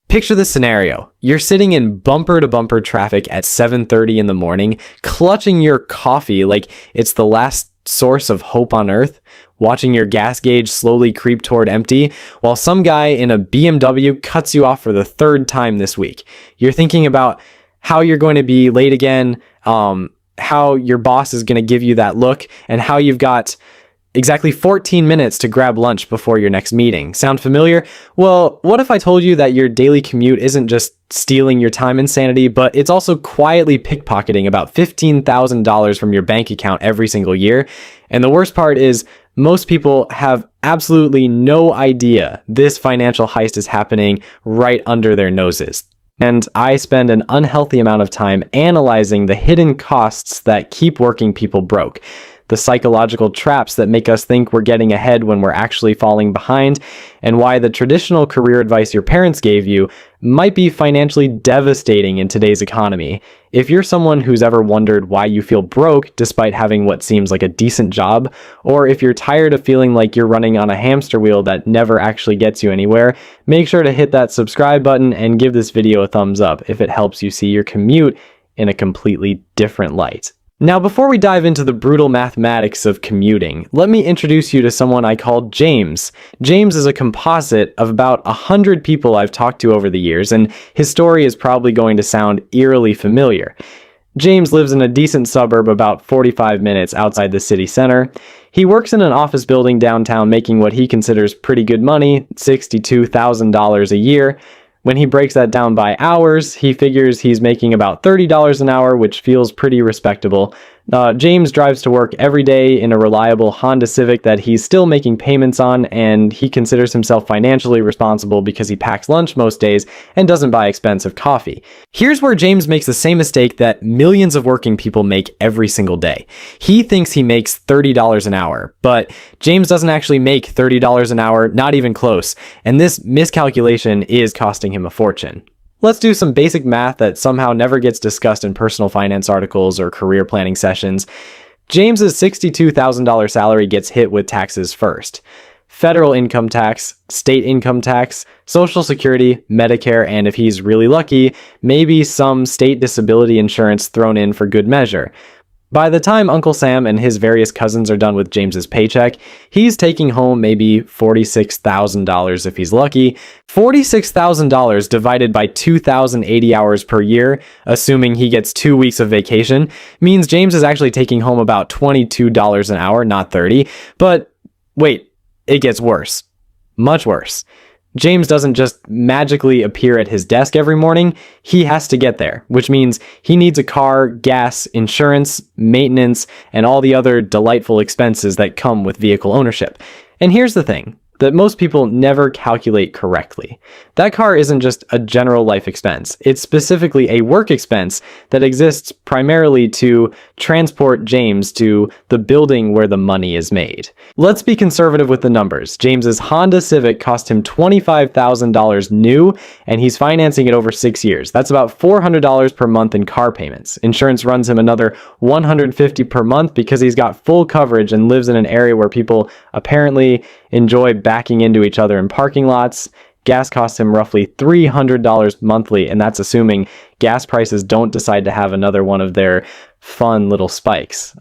Picture this scenario. You're sitting in bumper-to-bumper traffic at 7:30 in the morning, clutching your coffee like it's the last source of hope on earth, watching your gas gauge slowly creep toward empty, while some guy in a BMW cuts you off for the third time this week. You're thinking about how you're going to be late again, how your boss is going to give you that look, and how you've got exactly 14 minutes to grab lunch before your next meeting. Sound familiar? Well, what if I told you that your daily commute isn't just stealing your time insanity, but it's also quietly pickpocketing about $15,000 from your bank account every single year? And the worst part is, most people have absolutely no idea this financial heist is happening right under their noses. And I spend an unhealthy amount of time analyzing the hidden costs that keep working people broke, the psychological traps that make us think we're getting ahead when we're actually falling behind, and why the traditional career advice your parents gave you might be financially devastating in today's economy. If you're someone who's ever wondered why you feel broke despite having what seems like a decent job, or if you're tired of feeling like you're running on a hamster wheel that never actually gets you anywhere, make sure to hit that subscribe button and give this video a thumbs up if it helps you see your commute in a completely different light. Now, before we dive into the brutal mathematics of commuting, let me introduce you to someone I call James. James is a composite of about 100 people I've talked to over the years, and his story is probably going to sound eerily familiar. James lives in a decent suburb about 45 minutes outside the city center. He works in an office building downtown making what he considers pretty good money, $62,000 a year. When he breaks that down by hours, he figures he's making about $30 an hour, which feels pretty respectable. James drives to work every day in a reliable Honda Civic that he's still making payments on, and he considers himself financially responsible because he packs lunch most days and doesn't buy expensive coffee. Here's where James makes the same mistake that millions of working people make every single day. He thinks he makes $30 an hour, but James doesn't actually make $30 an hour, not even close, and this miscalculation is costing him a fortune. Let's do some basic math that somehow never gets discussed in personal finance articles or career planning sessions. James's $62,000 salary gets hit with taxes first. Federal income tax, state income tax, Social Security, Medicare, and if he's really lucky, maybe some state disability insurance thrown in for good measure. By the time Uncle Sam and his various cousins are done with James's paycheck, he's taking home maybe $46,000 if he's lucky. $46,000 divided by 2,080 hours per year, assuming he gets 2 weeks of vacation, means James is actually taking home about $22 an hour, not $30. But wait, it gets worse. Much worse. James doesn't just magically appear at his desk every morning, he has to get there, which means he needs a car, gas, insurance, maintenance, and all the other delightful expenses that come with vehicle ownership. And here's the thing that most people never calculate correctly. That car isn't just a general life expense. It's specifically a work expense that exists primarily to transport James to the building where the money is made. Let's be conservative with the numbers. James's Honda Civic cost him $25,000 new, and he's financing it over 6 years. That's about $400 per month in car payments. Insurance runs him another $150 per month because he's got full coverage and lives in an area where people apparently enjoy backing into each other in parking lots. Gas costs him roughly $300 monthly, and that's assuming gas prices don't decide to have another one of their fun little spikes.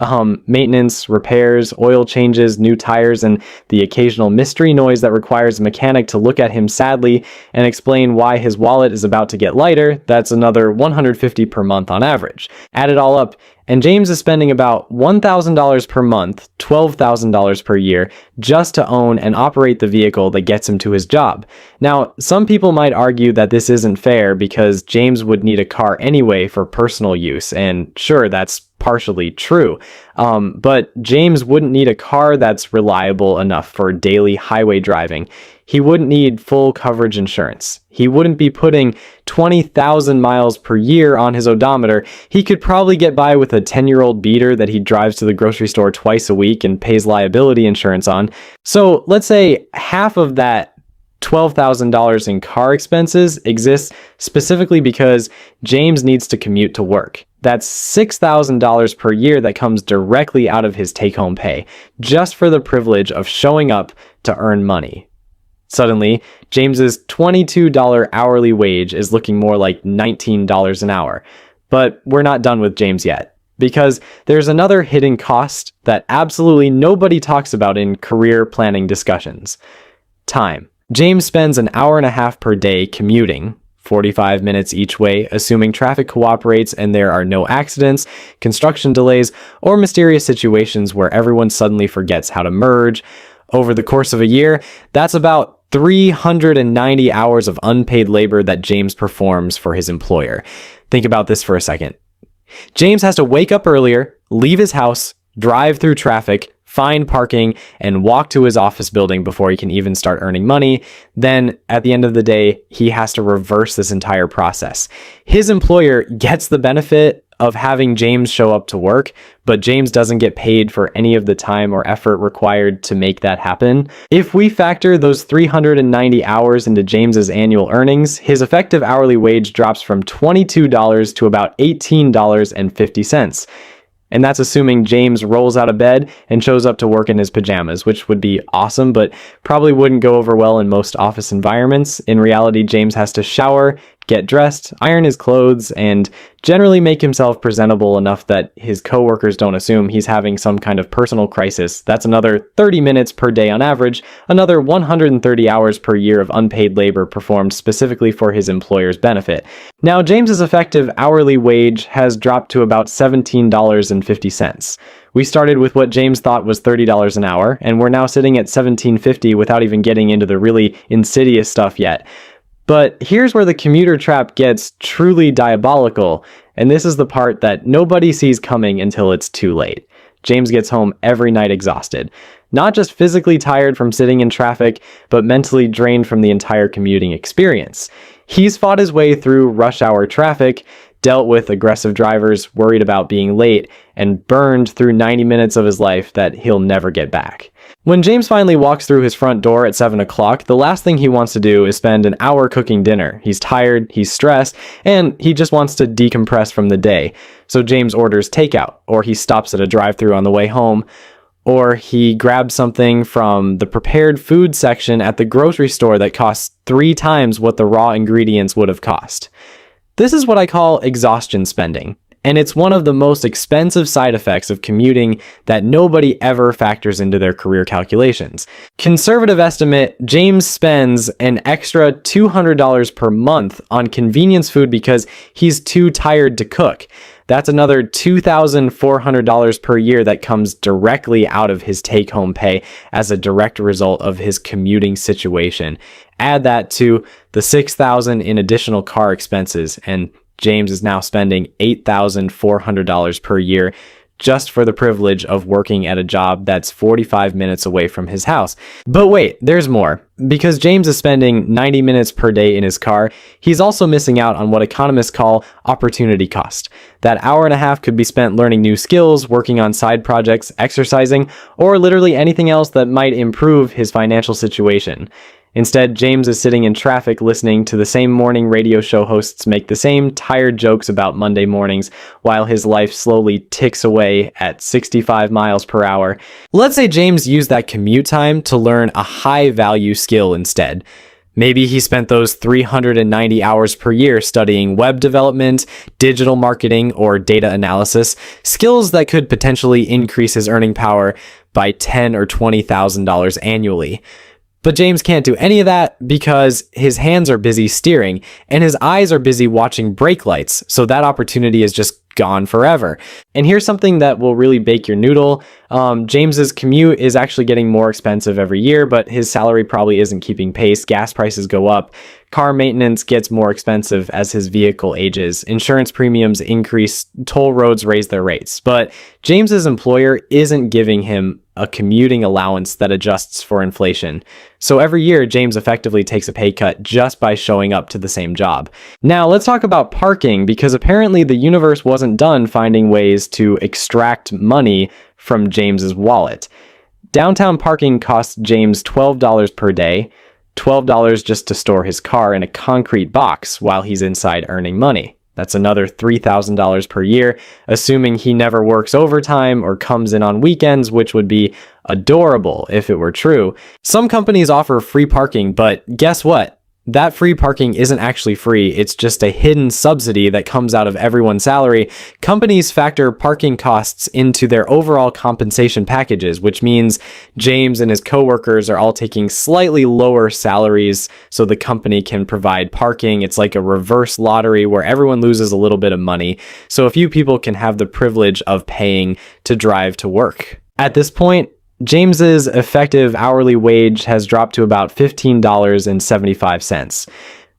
Maintenance, repairs, oil changes, new tires, and the occasional mystery noise that requires a mechanic to look at him sadly and explain why his wallet is about to get lighter, that's another $150 per month on average. Add it all up, and James is spending about $1,000 per month, $12,000 per year, just to own and operate the vehicle that gets him to his job. Now, some people might argue that this isn't fair because James would need a car anyway for personal use, and sure, that's partially true. But James wouldn't need a car that's reliable enough for daily highway driving. He wouldn't need full coverage insurance. He wouldn't be putting 20,000 miles per year on his odometer. He could probably get by with a 10-year-old beater that he drives to the grocery store twice a week and pays liability insurance on. So let's say half of that $12,000 in car expenses exists specifically because James needs to commute to work. That's $6,000 per year that comes directly out of his take-home pay, just for the privilege of showing up to earn money. Suddenly, James's $22 hourly wage is looking more like $19 an hour. But we're not done with James yet, because there's another hidden cost that absolutely nobody talks about in career planning discussions: time. James spends an hour and a half per day commuting, 45 minutes each way, assuming traffic cooperates and there are no accidents, construction delays, or mysterious situations where everyone suddenly forgets how to merge. Over the course of a year, that's about 390 hours of unpaid labor that James performs for his employer. Think about this for a second. James has to wake up earlier, leave his house, drive through traffic, find parking, and walk to his office building before he can even start earning money. Then, at the end of the day, he has to reverse this entire process. His employer gets the benefit of having James show up to work, but James doesn't get paid for any of the time or effort required to make that happen. If we factor those 390 hours into James's annual earnings, his effective hourly wage drops from $22 to about $18.50. And that's assuming James rolls out of bed and shows up to work in his pajamas, which would be awesome, but probably wouldn't go over well in most office environments. In reality, James has to shower, get dressed, iron his clothes, and generally make himself presentable enough that his coworkers don't assume he's having some kind of personal crisis. That's another 30 minutes per day on average, another 130 hours per year of unpaid labor performed specifically for his employer's benefit. Now, James's effective hourly wage has dropped to about $17.50. We started with what James thought was $30 an hour, and we're now sitting at $17.50 without even getting into the really insidious stuff yet. But here's where the commuter trap gets truly diabolical, and this is the part that nobody sees coming until it's too late. James gets home every night exhausted. Not just physically tired from sitting in traffic, but mentally drained from the entire commuting experience. He's fought his way through rush hour traffic, dealt with aggressive drivers worried about being late, and burned through 90 minutes of his life that he'll never get back. When James finally walks through his front door at 7 o'clock, the last thing he wants to do is spend an hour cooking dinner. He's tired, he's stressed, and he just wants to decompress from the day. So James orders takeout, or he stops at a drive-thru on the way home, or he grabs something from the prepared food section at the grocery store that costs 3 times what the raw ingredients would have cost. This is what I call exhaustion spending, and it's one of the most expensive side effects of commuting that nobody ever factors into their career calculations. Conservative estimate, James spends an extra $200 per month on convenience food because he's too tired to cook. That's another $2,400 per year that comes directly out of his take-home pay as a direct result of his commuting situation. Add that to the $6,000 in additional car expenses, and James is now spending $8,400 per year just for the privilege of working at a job that's 45 minutes away from his house. But wait, there's more. Because James is spending 90 minutes per day in his car, he's also missing out on what economists call opportunity cost. That hour and a half could be spent learning new skills, working on side projects, exercising, or literally anything else that might improve his financial situation. Instead, James is sitting in traffic listening to the same morning radio show hosts make the same tired jokes about Monday mornings while his life slowly ticks away at 65 miles per hour. Let's say James used that commute time to learn a high-value skill instead. Maybe he spent those 390 hours per year studying web development, digital marketing, or data analysis, skills that could potentially increase his earning power by $10,000 or $20,000 annually. But James can't do any of that because his hands are busy steering and his eyes are busy watching brake lights, so that opportunity is just gone forever. And here's something that will really bake your noodle. James's commute is actually getting more expensive every year, but his salary probably isn't keeping pace. Gas prices go up. Car maintenance gets more expensive as his vehicle ages. Insurance premiums increase. Toll roads raise their rates. But James's employer isn't giving him a commuting allowance that adjusts for inflation. So every year, James effectively takes a pay cut just by showing up to the same job. Now, let's talk about parking, because apparently the universe wasn't done finding ways to extract money from James's wallet. Downtown parking costs James $12 per day, $12 just to store his car in a concrete box while he's inside earning money. That's another $3,000 per year, assuming he never works overtime or comes in on weekends, which would be adorable if it were true. Some companies offer free parking, but guess what? That free parking isn't actually free. It's just a hidden subsidy that comes out of everyone's salary. Companies factor parking costs into their overall compensation packages, which means James and his coworkers are all taking slightly lower salaries so the company can provide parking. It's like a reverse lottery where everyone loses a little bit of money. So a few people can have the privilege of paying to drive to work. At this point, James's effective hourly wage has dropped to about $15.75.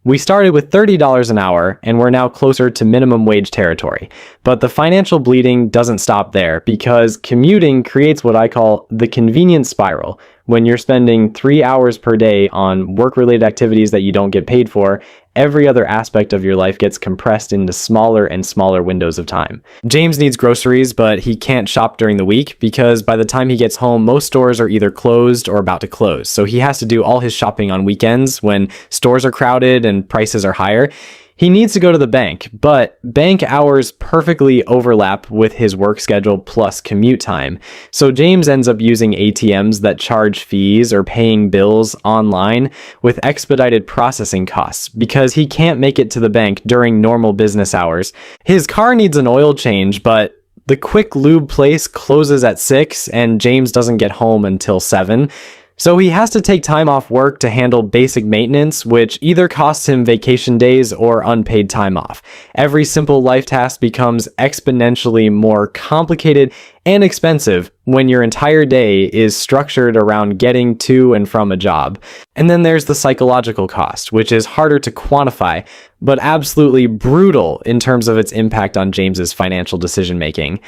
We started with $30 an hour, and we're now closer to minimum wage territory. But the financial bleeding doesn't stop there, because commuting creates what I call the convenience spiral. When you're spending 3 hours per day on work-related activities that you don't get paid for, every other aspect of your life gets compressed into smaller and smaller windows of time. James needs groceries, but he can't shop during the week because by the time he gets home, most stores are either closed or about to close. So he has to do all his shopping on weekends when stores are crowded and prices are higher. He needs to go to the bank, but bank hours perfectly overlap with his work schedule plus commute time. So James ends up using ATMs that charge fees or paying bills online with expedited processing costs because he can't make it to the bank during normal business hours. His car needs an oil change, but the quick lube place closes at 6 and James doesn't get home until 7. So he has to take time off work to handle basic maintenance, which either costs him vacation days or unpaid time off. Every simple life task becomes exponentially more complicated and expensive when your entire day is structured around getting to and from a job. And then there's the psychological cost, which is harder to quantify, but absolutely brutal in terms of its impact on James's financial decision-making.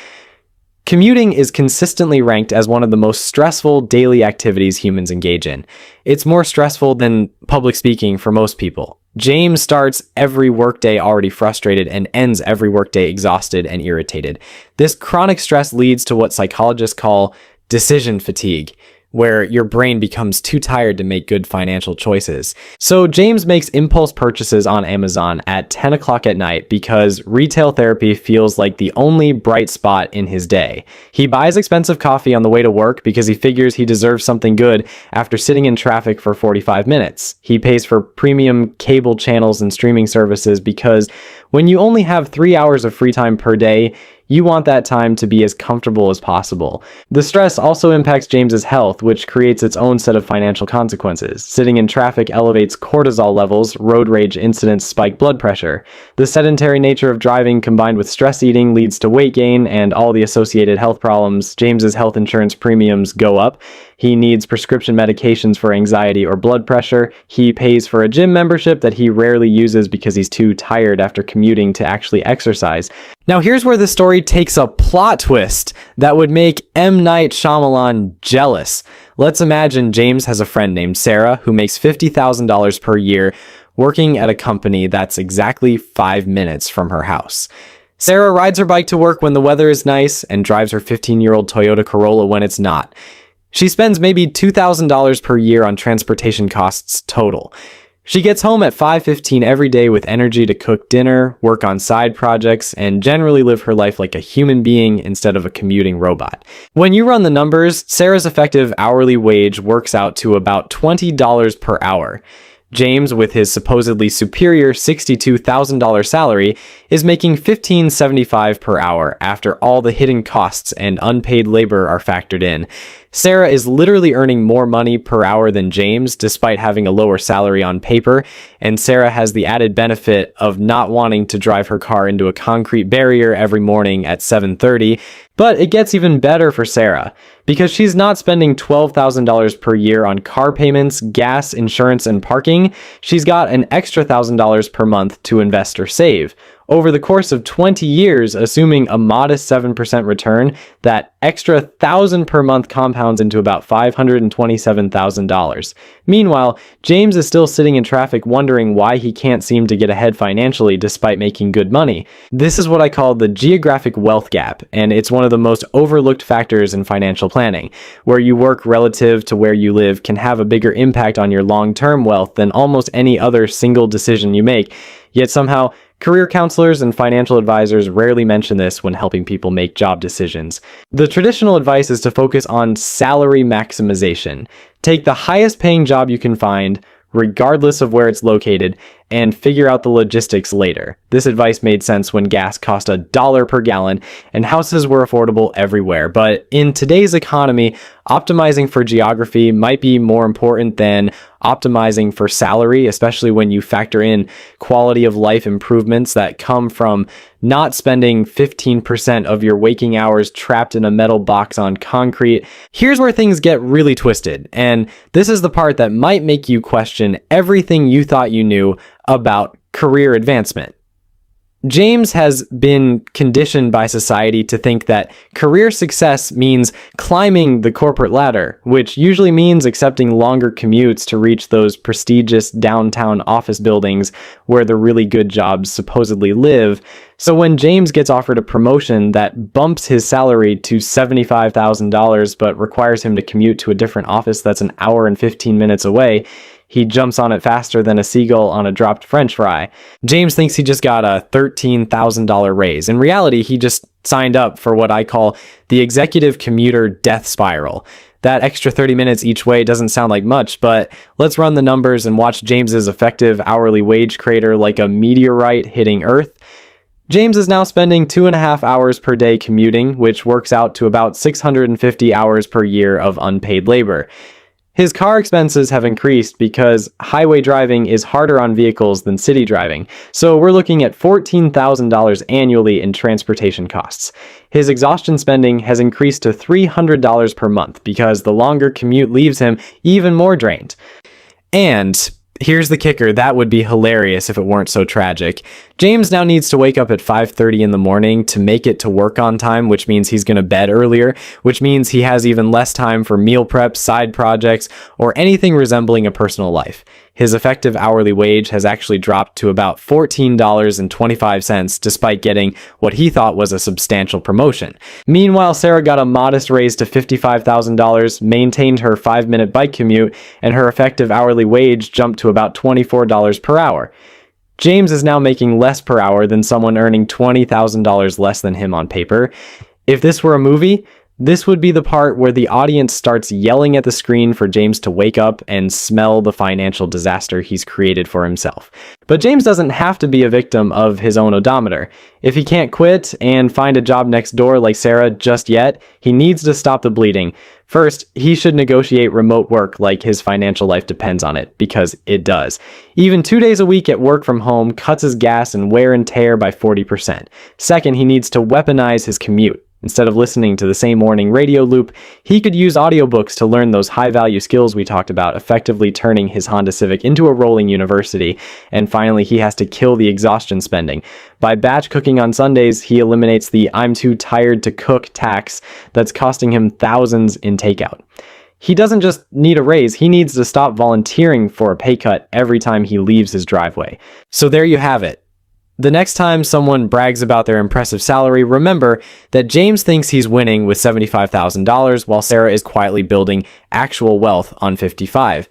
Commuting is consistently ranked as one of the most stressful daily activities humans engage in. It's more stressful than public speaking for most people. James starts every workday already frustrated and ends every workday exhausted and irritated. This chronic stress leads to what psychologists call decision fatigue, where your brain becomes too tired to make good financial choices. So James makes impulse purchases on Amazon at 10 o'clock at night because retail therapy feels like the only bright spot in his day. He buys expensive coffee on the way to work because he figures he deserves something good after sitting in traffic for 45 minutes. He pays for premium cable channels and streaming services because when you only have 3 hours of free time per day, you want that time to be as comfortable as possible. The stress also impacts James's health, which creates its own set of financial consequences. Sitting in traffic elevates cortisol levels, road rage incidents spike blood pressure. The sedentary nature of driving combined with stress eating leads to weight gain and all the associated health problems. James's health insurance premiums go up. He needs prescription medications for anxiety or blood pressure. He pays for a gym membership that he rarely uses because he's too tired after commuting to actually exercise. Now here's where the story takes a plot twist that would make M. Night Shyamalan jealous. Let's imagine James has a friend named Sarah who makes $50,000 per year working at a company that's exactly 5 minutes from her house. Sarah rides her bike to work when the weather is nice and drives her 15-year-old Toyota Corolla when it's not. She spends maybe $2,000 per year on transportation costs total. She gets home at 5:15 every day with energy to cook dinner, work on side projects, and generally live her life like a human being instead of a commuting robot. When you run the numbers, Sarah's effective hourly wage works out to about $20 per hour. James, with his supposedly superior $62,000 salary, is making $15.75 per hour after all the hidden costs and unpaid labor are factored in. Sarah is literally earning more money per hour than James, despite having a lower salary on paper, and Sarah has the added benefit of not wanting to drive her car into a concrete barrier every morning at 7:30. But it gets even better for Sarah, because she's not spending $12,000 per year on car payments, gas, insurance, and parking. She's got an extra $1,000 per month to invest or save. Over the course of 20 years, assuming a modest 7% return, that extra $1,000 per month compounds into about $527,000. Meanwhile, James is still sitting in traffic wondering why he can't seem to get ahead financially despite making good money. This is what I call the geographic wealth gap, and it's one of the most overlooked factors in financial planning. Where you work relative to where you live can have a bigger impact on your long-term wealth than almost any other single decision you make. Yet somehow, Career counselors and financial advisors rarely mention this when helping people make job decisions. The traditional advice is to focus on salary maximization. Take the highest paying job you can find, regardless of where it's located, and figure out the logistics later. This advice made sense when gas cost $1 per gallon and houses were affordable everywhere. But in today's economy, optimizing for geography might be more important than optimizing for salary, especially when you factor in quality of life improvements that come from not spending 15% of your waking hours trapped in a metal box on concrete. Here's where things get really twisted, and this is the part that might make you question everything you thought you knew about career advancement. James has been conditioned by society to think that career success means climbing the corporate ladder, which usually means accepting longer commutes to reach those prestigious downtown office buildings where the really good jobs supposedly live. So when James gets offered a promotion that bumps his salary to $75,000 but requires him to commute to a different office that's an hour and 15 minutes away, he jumps on it faster than a seagull on a dropped French fry. James thinks he just got a $13,000 raise. In reality, he just signed up for what I call the executive commuter death spiral. That extra 30 minutes each way doesn't sound like much, but let's run the numbers and watch James's effective hourly wage crater like a meteorite hitting Earth. James is now spending 2.5 hours per day commuting, which works out to about 650 hours per year of unpaid labor. His car expenses have increased because highway driving is harder on vehicles than city driving, so we're looking at $14,000 annually in transportation costs. His exhaustion spending has increased to $300 per month because the longer commute leaves him even more drained. And here's the kicker, that would be hilarious if it weren't so tragic. James now needs to wake up at 5:30 in the morning to make it to work on time, which means he's going to bed earlier, which means he has even less time for meal prep, side projects, or anything resembling a personal life. His effective hourly wage has actually dropped to about $14.25 despite getting what he thought was a substantial promotion. Meanwhile, Sarah got a modest raise to $55,000, maintained her 5-minute bike commute, and her effective hourly wage jumped to about $24 per hour. James is now making less per hour than someone earning $20,000 less than him on paper. If this were a movie, this would be the part where the audience starts yelling at the screen for James to wake up and smell the financial disaster he's created for himself. But James doesn't have to be a victim of his own odometer. If he can't quit and find a job next door like Sarah just yet, he needs to stop the bleeding. First, he should negotiate remote work like his financial life depends on it, because it does. Even 2 days a week at work from home cuts his gas and wear and tear by 40%. Second, he needs to weaponize his commute. Instead of listening to the same morning radio loop, he could use audiobooks to learn those high-value skills we talked about, effectively turning his Honda Civic into a rolling university. And finally, he has to kill the exhaustion spending. By batch cooking on Sundays, he eliminates the "I'm too tired to cook" tax that's costing him thousands in takeout. He doesn't just need a raise, he needs to stop volunteering for a pay cut every time he leaves his driveway. So there you have it. The next time someone brags about their impressive salary, remember that James thinks he's winning with $75,000 while Sarah is quietly building actual wealth on 55.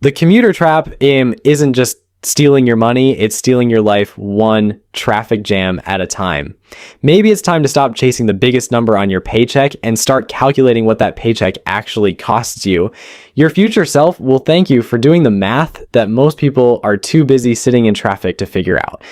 The commuter trap isn't just stealing your money, it's stealing your life one traffic jam at a time. Maybe it's time to stop chasing the biggest number on your paycheck and start calculating what that paycheck actually costs you. Your future self will thank you for doing the math that most people are too busy sitting in traffic to figure out.